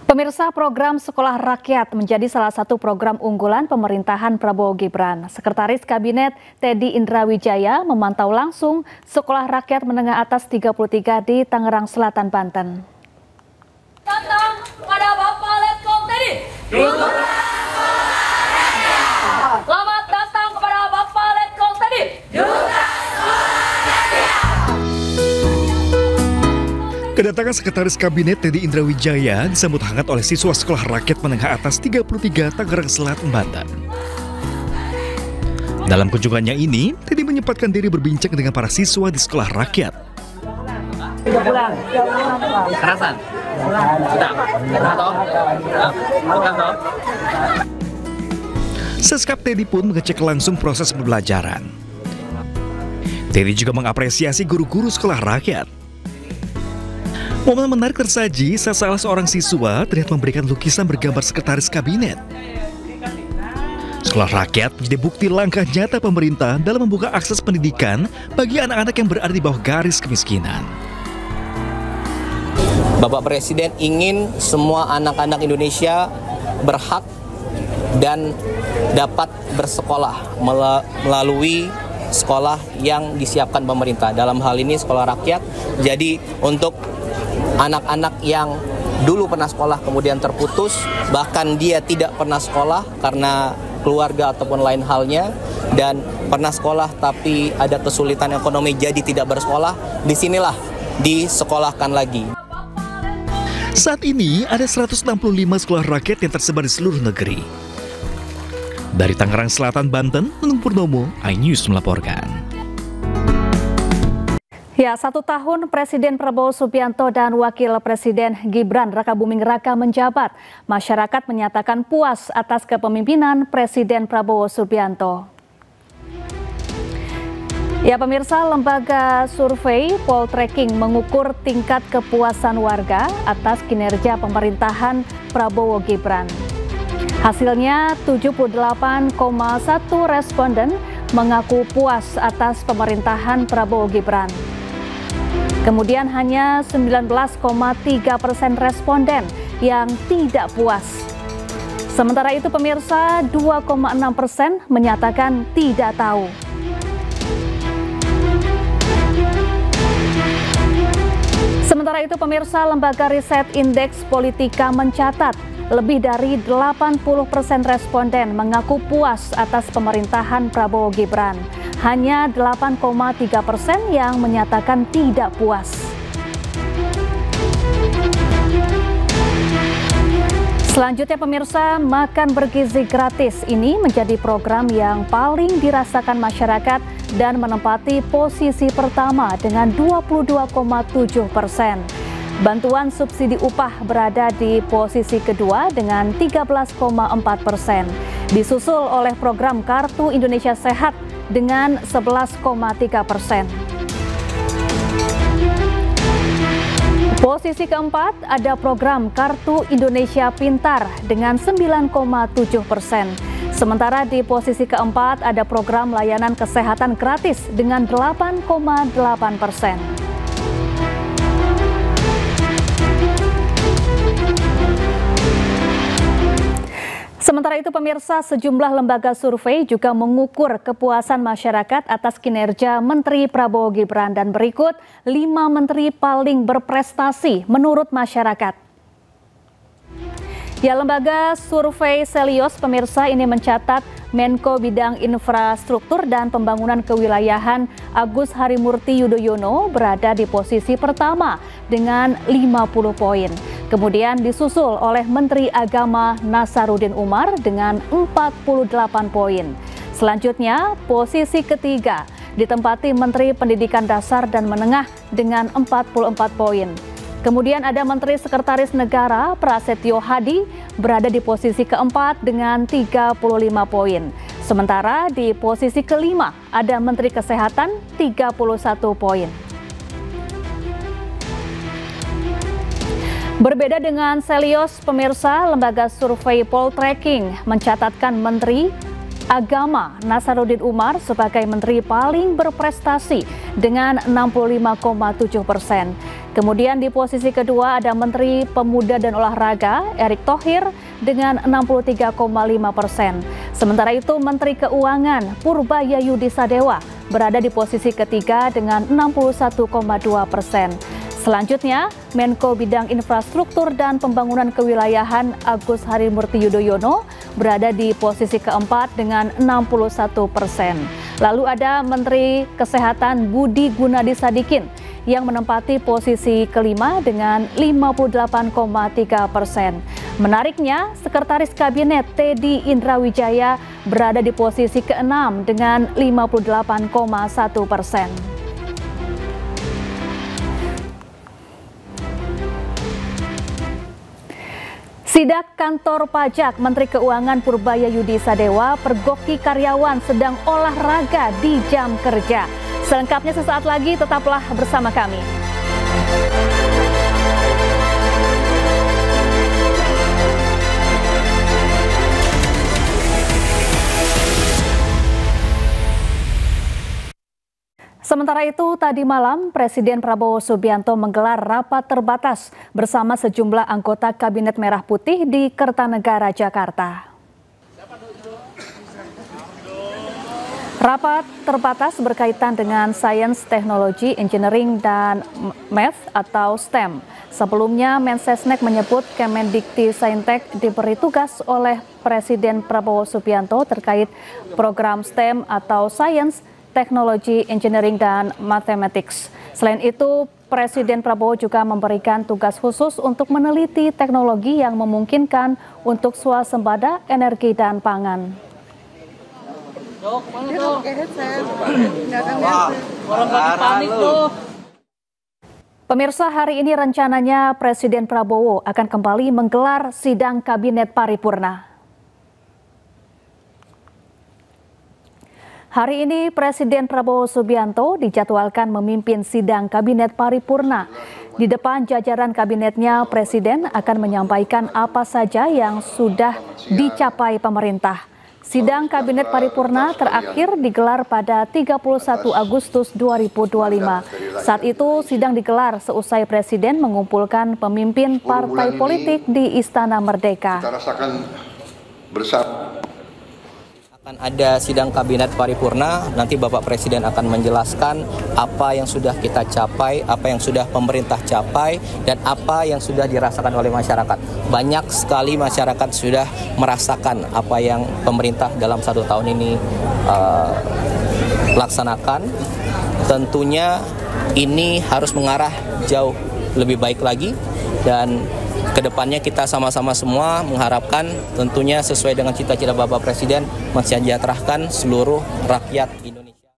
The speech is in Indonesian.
Pemirsa, program Sekolah Rakyat menjadi salah satu program unggulan pemerintahan Prabowo Gibran. Sekretaris Kabinet Teddy Indrawijaya memantau langsung Sekolah Rakyat Menengah Atas 33 di Tangerang Selatan, Banten. Datang pada Bapak Letkol Teddy. Selamat datang kepada Bapak Letkol Teddy. Kedatangan Sekretaris Kabinet Teddy Indrawijaya disambut hangat oleh siswa Sekolah Rakyat Menengah Atas 33 Tangerang Selatan, Banten. Dalam kunjungannya ini, Teddy menyempatkan diri berbincang dengan para siswa di Sekolah Rakyat. 3 bulan. Kerasan? Sudah. Seskap Teddy pun mengecek langsung proses pembelajaran. Teddy juga mengapresiasi guru-guru Sekolah Rakyat. Momen menarik tersaji saat salah seorang siswa terlihat memberikan lukisan bergambar Sekretaris Kabinet. Sekolah Rakyat menjadi bukti langkah nyata pemerintah dalam membuka akses pendidikan bagi anak-anak yang berada di bawah garis kemiskinan. Bapak Presiden ingin semua anak-anak Indonesia berhak dan dapat bersekolah melalui sekolah yang disiapkan pemerintah. Dalam hal ini sekolah rakyat. Jadi untuk anak-anak yang dulu pernah sekolah kemudian terputus, bahkan dia tidak pernah sekolah karena keluarga ataupun lain halnya, dan pernah sekolah tapi ada kesulitan ekonomi jadi tidak bersekolah, disinilah disekolahkan lagi. Saat ini ada 165 sekolah rakyat yang tersebar di seluruh negeri. Dari Tangerang Selatan, Banten, Nunung Purnomo, iNews melaporkan. Ya, 1 tahun Presiden Prabowo Subianto dan Wakil Presiden Gibran Rakabuming Raka menjabat. Masyarakat menyatakan puas atas kepemimpinan Presiden Prabowo Subianto. Ya, pemirsa, lembaga survei Poltreking mengukur tingkat kepuasan warga atas kinerja pemerintahan Prabowo Gibran. Hasilnya 78,1 responden mengaku puas atas pemerintahan Prabowo Gibran. Kemudian hanya 19,3% responden yang tidak puas. Sementara itu pemirsa, 2,6% menyatakan tidak tahu. Sementara itu pemirsa, lembaga riset Indeks Politika mencatat lebih dari 80% responden mengaku puas atas pemerintahan Prabowo Gibran. Hanya 8,3% yang menyatakan tidak puas. Selanjutnya pemirsa, makan bergizi gratis ini menjadi program yang paling dirasakan masyarakat dan menempati posisi pertama dengan 22,7%. Bantuan subsidi upah berada di posisi kedua dengan 13,4%. Disusul oleh program Kartu Indonesia Sehat dengan 11,3%. Posisi keempat ada program Kartu Indonesia Pintar dengan 9,7%. Sementara di posisi keempat ada program layanan kesehatan gratis dengan 8,8%. Sementara itu pemirsa, sejumlah lembaga survei juga mengukur kepuasan masyarakat atas kinerja Menteri Prabowo Gibran, dan berikut 5 menteri paling berprestasi menurut masyarakat. Ya, lembaga survei Selios pemirsa ini mencatat Menko Bidang Infrastruktur dan Pembangunan Kewilayahan Agus Harimurti Yudhoyono berada di posisi pertama dengan 50 poin. Kemudian disusul oleh Menteri Agama Nasaruddin Umar dengan 48 poin. Selanjutnya, posisi ketiga ditempati Menteri Pendidikan Dasar dan Menengah dengan 44 poin. Kemudian ada Menteri Sekretaris Negara Prasetyo Hadi berada di posisi keempat dengan 35 poin. Sementara di posisi kelima ada Menteri Kesehatan 31 poin. Berbeda dengan Selios, pemirsa, lembaga survei Poltreking mencatatkan Menteri Agama Nasaruddin Umar sebagai menteri paling berprestasi dengan 65,7%. Kemudian di posisi kedua ada Menteri Pemuda dan Olahraga Erick Thohir dengan 63,5%. Sementara itu Menteri Keuangan Purbaya-Yudi Sadewa berada di posisi ketiga dengan 61,2%. Selanjutnya, Menko Bidang Infrastruktur dan Pembangunan Kewilayahan Agus Harimurti Yudhoyono berada di posisi keempat dengan 61%. Lalu ada Menteri Kesehatan Budi Gunadi Sadikin yang menempati posisi kelima dengan 58,3%. Menariknya, Sekretaris Kabinet Teddy Indrawijaya berada di posisi keenam dengan 58,1%. Sidak Kantor Pajak Menteri Keuangan Purbaya-Yudi Sadewa pergoki karyawan sedang olahraga di jam kerja. Selengkapnya sesaat lagi, tetaplah bersama kami. Sementara itu, tadi malam Presiden Prabowo Subianto menggelar rapat terbatas bersama sejumlah anggota Kabinet Merah Putih di Kertanegara, Jakarta. Rapat terbatas berkaitan dengan Sains, Teknologi, Engineering, dan Math atau STEM. Sebelumnya, Mensesnek menyebut Kemendikti-Saintek diberi tugas oleh Presiden Prabowo Subianto terkait program STEM atau Sains, Teknologi, Engineering, dan Mathematics. Selain itu, Presiden Prabowo juga memberikan tugas khusus untuk meneliti teknologi yang memungkinkan untuk swasembada energi dan pangan. Pemirsa, hari ini rencananya Presiden Prabowo akan kembali menggelar sidang Kabinet Paripurna. Hari ini Presiden Prabowo Subianto dijadwalkan memimpin sidang Kabinet Paripurna. Di depan jajaran kabinetnya, Presiden akan menyampaikan apa saja yang sudah dicapai pemerintah. Sidang Kabinet Paripurna terakhir digelar pada 31 Agustus 2025. Saat itu sidang digelar seusai Presiden mengumpulkan pemimpin partai politik di Istana Merdeka. Kita rasakan bersama. Akan ada sidang Kabinet Paripurna, nanti Bapak Presiden akan menjelaskan apa yang sudah kita capai, apa yang sudah pemerintah capai, dan apa yang sudah dirasakan oleh masyarakat. Banyak sekali masyarakat sudah merasakan apa yang pemerintah dalam 1 tahun ini laksanakan. Tentunya ini harus mengarah jauh lebih baik lagi, dan kedepannya kita sama-sama semua mengharapkan tentunya sesuai dengan cita-cita Bapak Presiden mensejahterakan seluruh rakyat Indonesia.